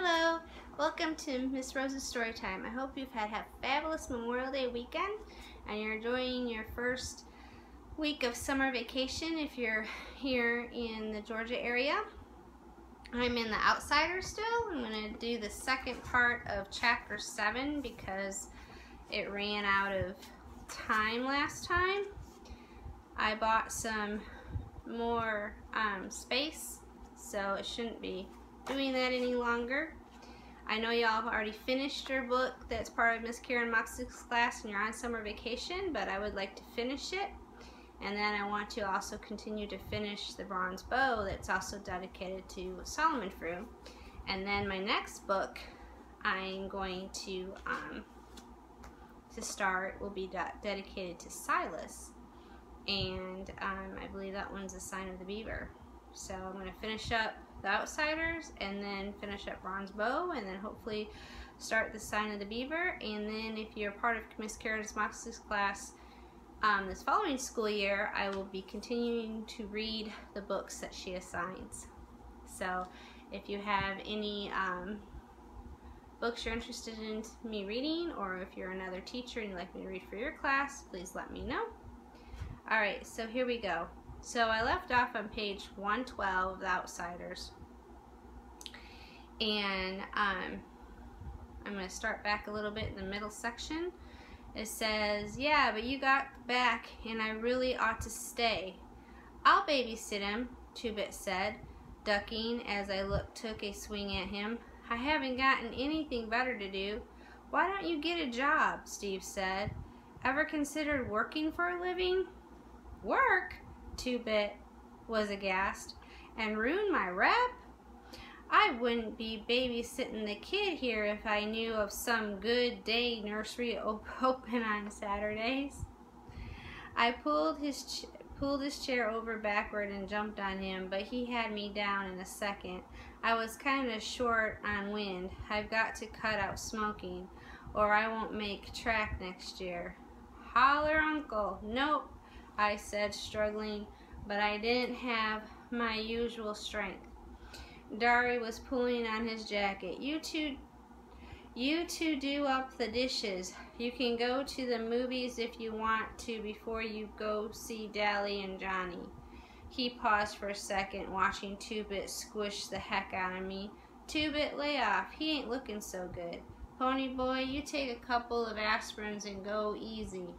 Hello, welcome to Miss Rose's Story Time. I hope you've had a fabulous Memorial Day weekend and you're enjoying your first week of summer vacation if you're here in the Georgia area. I'm in The Outsider still. I'm going to do the second part of chapter 7 because it ran out of time last time. I bought some more space, so it shouldn't be doing that any longer. I know y'all have already finished your book that's part of Mrs Karen Moxley's class and you're on summer vacation, but I would like to finish it. And then I want to also continue to finish the bronze bow that's also dedicated to Solomon Fruit. And then my next book I'm going to start will be dedicated to Silas. And I believe that one's A Sign of the Beaver. So I'm going to finish up The Outsiders and then finish up Bronze Bow and then hopefully start The Sign of the Beaver. And then if you're part of Miss Karen Moxley's class this following school year, I will be continuing to read the books that she assigns. So if you have any books you're interested in me reading, or if you're another teacher and you'd like me to read for your class, please let me know. Alright, so here we go. So I left off on page 112 of The Outsiders. And I'm going to start back a little bit in the middle section. It says, "Yeah, but you got back and I really ought to stay." "I'll babysit him," Two-Bit said, ducking as I took a swing at him. "I haven't gotten anything better to do." "Why don't you get a job?" Steve said. "Ever considered working for a living?" "Work?" Two-Bit was aghast. "And ruin my rep? I wouldn't be babysitting the kid here if I knew of some good day nursery open on Saturdays." I pulled his chair over backward and jumped on him, but he had me down in a second. I was kind of short on wind. I've got to cut out smoking, or I won't make track next year. "Holler, Uncle." "Nope," I said, struggling, but I didn't have my usual strength. Dari was pulling on his jacket. You two do up the dishes. You can go to the movies if you want to before you go see Dally and Johnny." He paused for a second, watching Two-Bit squish the heck out of me. "Two-Bit, lay off. He ain't looking so good. Pony boy, you take a couple of aspirins and go easy.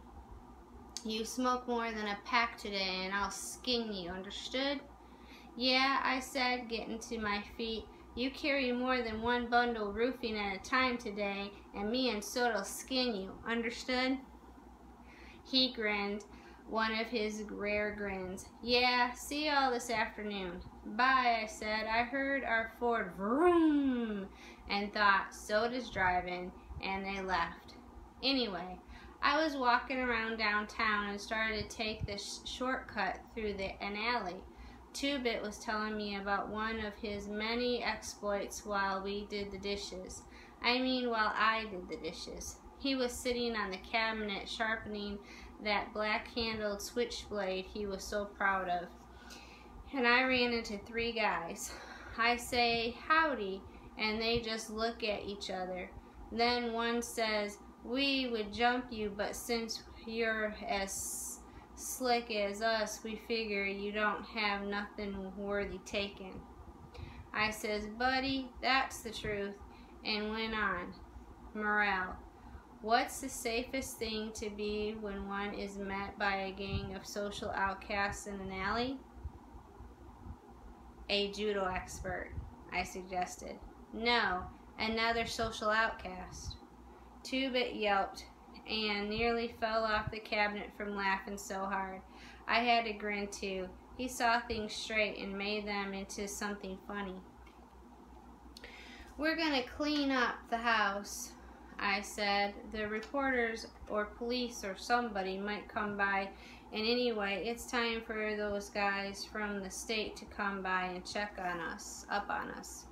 You smoke more than a pack today and I'll skin you, understood?" "Yeah," I said, getting to my feet. "You carry more than one bundle roofing at a time today, and me and Soda'll skin you, understood?" He grinned, one of his rare grins. "Yeah, see you all this afternoon." "Bye," I said. I heard our Ford vroom and thought, Soda's driving, and they left. Anyway, I was walking around downtown and started to take this shortcut through an alley. Two-Bit was telling me about one of his many exploits while we did the dishes. While I did the dishes. He was sitting on the cabinet sharpening that black-handled switchblade he was so proud of. And I ran into 3 guys. I say, "Howdy," and they just look at each other. Then one says, "We would jump you, but since you're as slick as us, we figure you don't have nothing worthy taking." I says, "Buddy, that's the truth," and went on. Morale. What's the safest thing to be when one is met by a gang of social outcasts in an alley? "A judo expert," I suggested. "No, another social outcast." Two-Bit yelped and nearly fell off the cabinet from laughing so hard. I had to grin too. He saw things straight and made them into something funny. "We're gonna clean up the house," I said. "The reporters or police or somebody might come by, and anyway, it's time for those guys from the state to come by and check on us, up on us."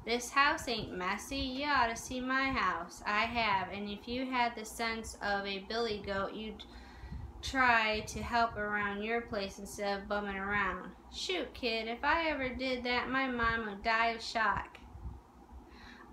"This house ain't messy. You ought to see my house." "I have, and if you had the sense of a billy goat, you'd try to help around your place instead of bumming around." "Shoot, kid, if I ever did that, my mom would die of shock."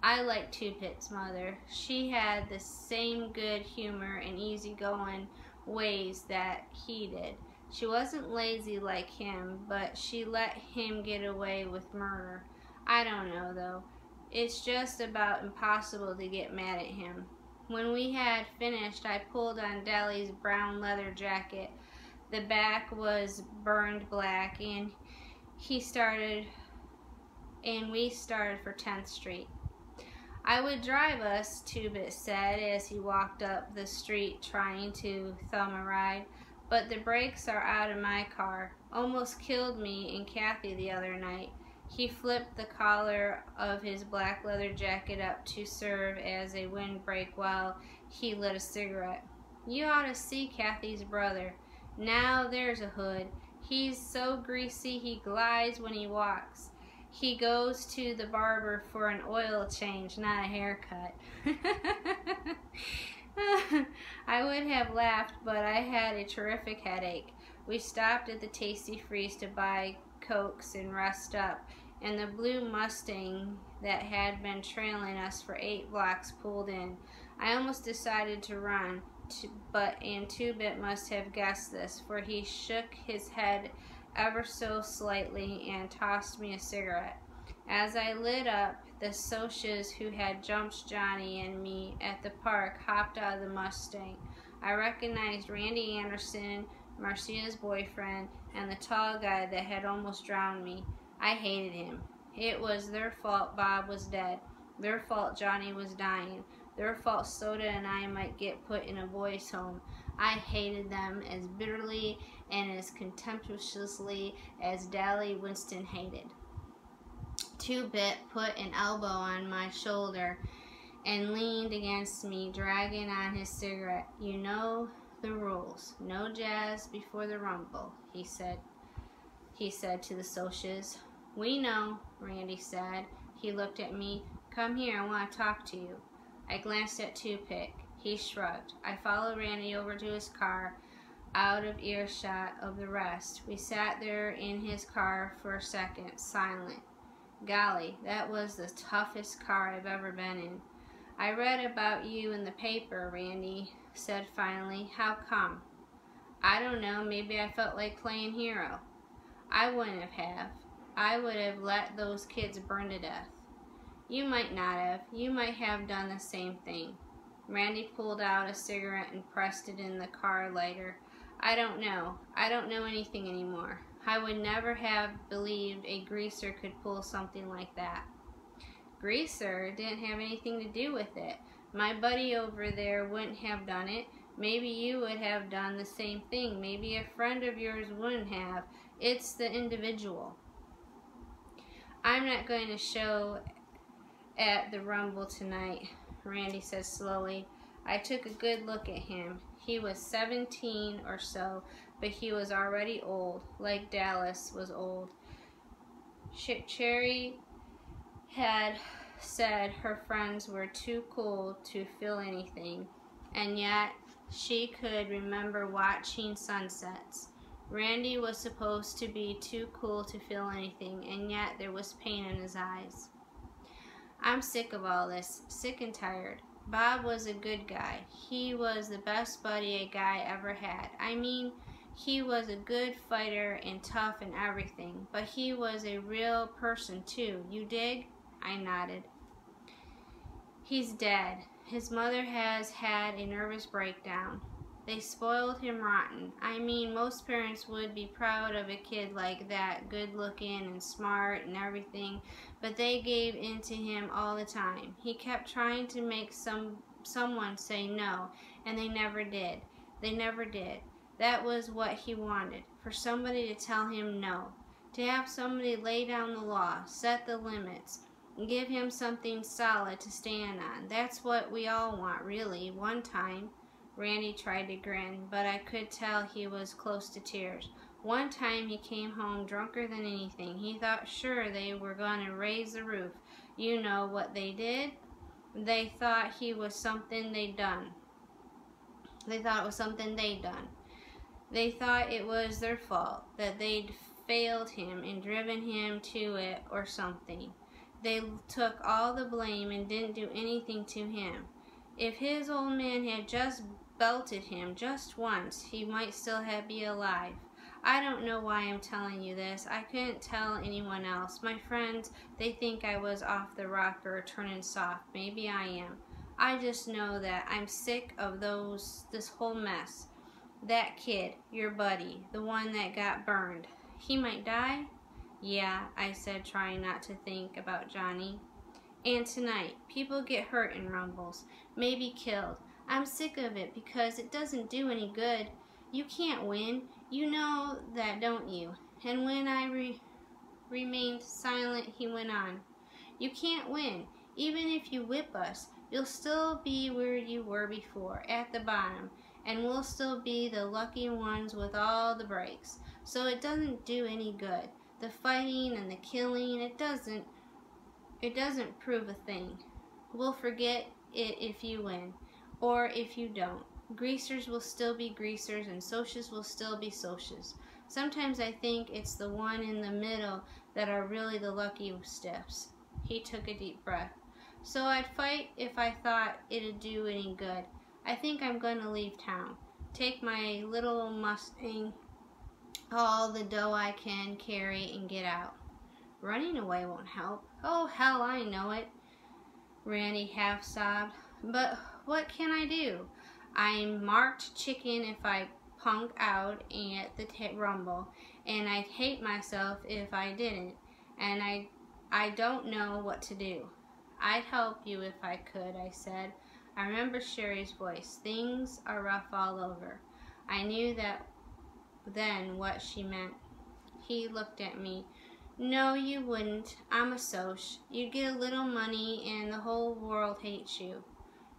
I liked Two-Pit's mother. She had the same good humor and easygoing ways that he did. She wasn't lazy like him, but she let him get away with murder. I don't know, though. It's just about impossible to get mad at him. When we had finished, I pulled on Dally's brown leather jacket. The back was burned black, and we started for 10th Street. I would drive us, Two-Bit said as he walked up the street trying to thumb a ride, but the brakes are out of my car. Almost killed me and Kathy the other night. He flipped the collar of his black leather jacket up to serve as a windbreak while he lit a cigarette. You ought to see Kathy's brother. Now there's a hood. He's so greasy he glides when he walks. He goes to the barber for an oil change, not a haircut. I would have laughed, but I had a terrific headache. We stopped at the Tasty Freeze to buy Cokes and rest up, and the blue Mustang that had been trailing us for 8 blocks pulled in. I almost decided to run, but Two-Bit must have guessed this, for he shook his head ever so slightly and tossed me a cigarette. As I lit up, the Socs who had jumped Johnny and me at the park hopped out of the Mustang. I recognized Randy Anderson, Marcia's boyfriend, and the tall guy that had almost drowned me. I hated him. It was their fault Bob was dead. Their fault Johnny was dying. Their fault Soda and I might get put in a boys' home. I hated them as bitterly and as contemptuously as Dally Winston hated. Two-Bit put an elbow on my shoulder and leaned against me, dragging on his cigarette. You know the rules. No jazz before the rumble, he said to the Socs. We know, Randy said. He looked at me. Come here, I want to talk to you. I glanced at Two-Pit. He shrugged. I followed Randy over to his car, out of earshot of the rest. We sat there in his car for a second, silent. Golly, that was the toughest car I've ever been in. I read about you in the paper, Randy said finally. How come? I don't know, maybe I felt like playing hero. I wouldn't have. I would have let those kids burn to death. You might not have. You might have done the same thing. Randy pulled out a cigarette and pressed it in the car lighter. I don't know. I don't know anything anymore. I would never have believed a greaser could pull something like that. Greaser didn't have anything to do with it. My buddy over there wouldn't have done it. Maybe you would have done the same thing. Maybe a friend of yours wouldn't have. It's the individual. I'm not going to show at the Rumble tonight, Randy said slowly. I took a good look at him. He was 17 or so, but he was already old, like Dallas was old. Cherry had said her friends were too cool to feel anything, and yet she could remember watching sunsets. Randy was supposed to be too cool to feel anything, and yet there was pain in his eyes. I'm sick of all this, sick and tired. Bob was a good guy. He was the best buddy a guy ever had. I mean, he was a good fighter and tough and everything, but he was a real person too. You dig? I nodded. He's dead. His mother has had a nervous breakdown. They spoiled him rotten. I mean, most parents would be proud of a kid like that, good looking and smart and everything, but they gave in to him all the time. He kept trying to make someone say no, and they never did. They never did. That was what he wanted, for somebody to tell him no, to have somebody lay down the law, set the limits, and give him something solid to stand on. That's what we all want, really, one time. Randy tried to grin, but I could tell he was close to tears. One time he came home drunker than anything. He thought sure they were going to raise the roof. You know what they did? They thought he was something they'd done. They thought it was something they'd done. They thought it was their fault, that they'd failed him and driven him to it or something. They took all the blame and didn't do anything to him. If his old man had just belted him just once, he might still be alive. I don't know why I'm telling you this. I couldn't tell anyone else. My friends, they think I was off the rocker, turning soft. Maybe I am. I just know that I'm sick of this whole mess. That kid, your buddy, the one that got burned, he might die? Yeah, I said, trying not to think about Johnny. And tonight, people get hurt in rumbles, maybe killed. I'm sick of it because it doesn't do any good. You can't win. You know that, don't you? And when I remained silent, he went on. You can't win. Even if you whip us, you'll still be where you were before, at the bottom, and we'll still be the lucky ones with all the breaks. So it doesn't do any good. The fighting and the killing, it doesn't prove a thing. We'll forget it if you win, or if you don't. Greasers will still be greasers, and socias will still be socias. Sometimes I think it's the one in the middle that are really the lucky stiffs. He took a deep breath. So I'd fight if I thought it'd do any good. I think I'm going to leave town. Take my little Mustang, all the dough I can carry, and get out. Running away won't help. Oh, hell, I know it, Randy half sobbed. But what can I do? I'm marked chicken if I punk out at the rumble, and I'd hate myself if I didn't, and I don't know what to do. I'd help you if I could, I said. I remember Sherry's voice. Things are rough all over. I knew that then what she meant. He looked at me. No, you wouldn't. I'm a soc. You'd get a little money and the whole world hates you.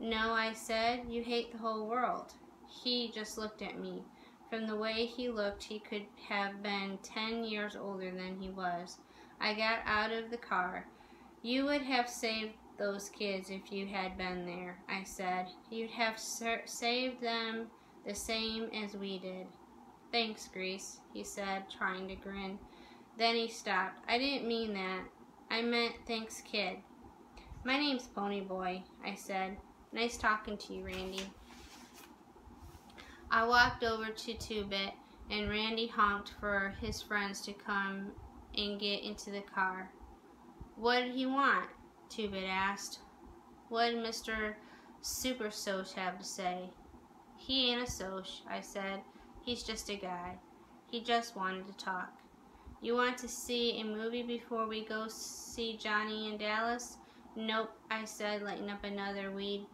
No, I said, you hate the whole world. He just looked at me. From the way he looked, he could have been 10 years older than he was. I got out of the car. You would have saved those kids if you had been there, I said. You'd have saved them the same as we did. Thanks, Grease, he said, trying to grin. Then he stopped. I didn't mean that. I meant thanks, kid. My name's Ponyboy, I said. Nice talking to you, Randy. I walked over to Two-Bit, and Randy honked for his friends to come and get into the car. What did he want? Two-Bit asked. What did Mr. Super Soch have to say? He ain't a Soch, I said. He's just a guy. He just wanted to talk. You want to see a movie before we go see Johnny in Dallas? Nope, I said, lighting up another weed.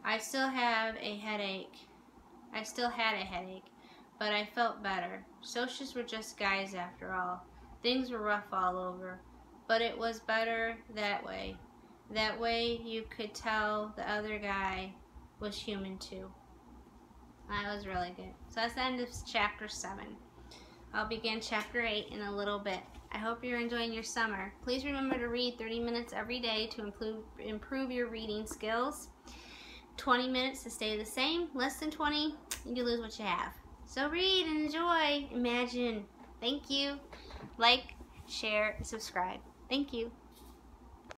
I still had a headache, but I felt better. Socials were just guys after all. Things were rough all over, but it was better that way. That way you could tell the other guy was human too. That was really good. So that's the end of chapter 7. I'll begin chapter 8 in a little bit. I hope you're enjoying your summer. Please remember to read 30 minutes every day to improve your reading skills. 20 minutes to stay the same. Less than 20, you lose what you have. So read and enjoy. Imagine. Thank you. Like, share, and subscribe. Thank you.